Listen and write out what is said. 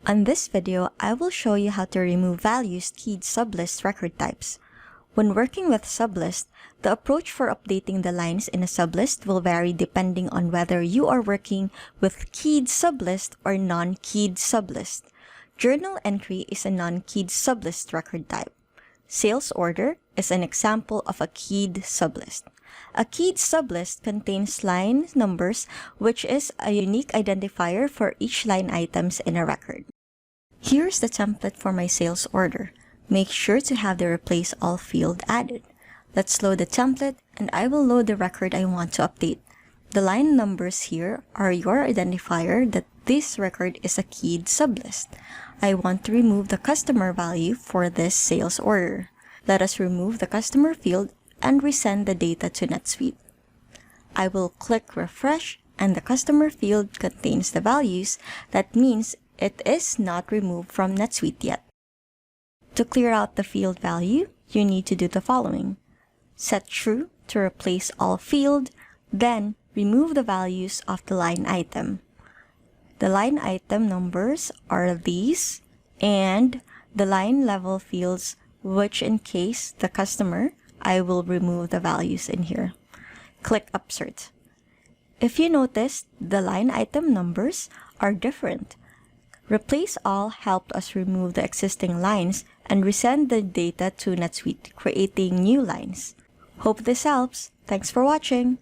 On this video, I will show you how to remove values keyed sublist record types. When working with Sublist, the approach for updating the lines in a sublist will vary depending on whether you are working with keyed sublist or non-keyed sublist. Journal entry is a non-keyed sublist record type. Sales order is an example of a keyed sublist. A keyed sublist contains line numbers, which is a unique identifier for each line items in a record. Here's the template for my sales order. Make sure to have the replace all field added. Let's load the template and I will load the record I want to update. The line numbers here are your identifier that this record is a keyed sublist. I want to remove the customer value for this sales order. Let us remove the customer field and resend the data to NetSuite. I will click refresh and the customer field contains the values. That means it is not removed from NetSuite yet. To clear out the field value, you need to do the following. Set true to replace all field, then remove the values of the line item. The line item numbers are these, and the line level fields, which in case the customer, I will remove the values in here. Click Upsert. If you notice, the line item numbers are different. Replace all helped us remove the existing lines and resend the data to NetSuite, creating new lines. Hope this helps. Thanks for watching.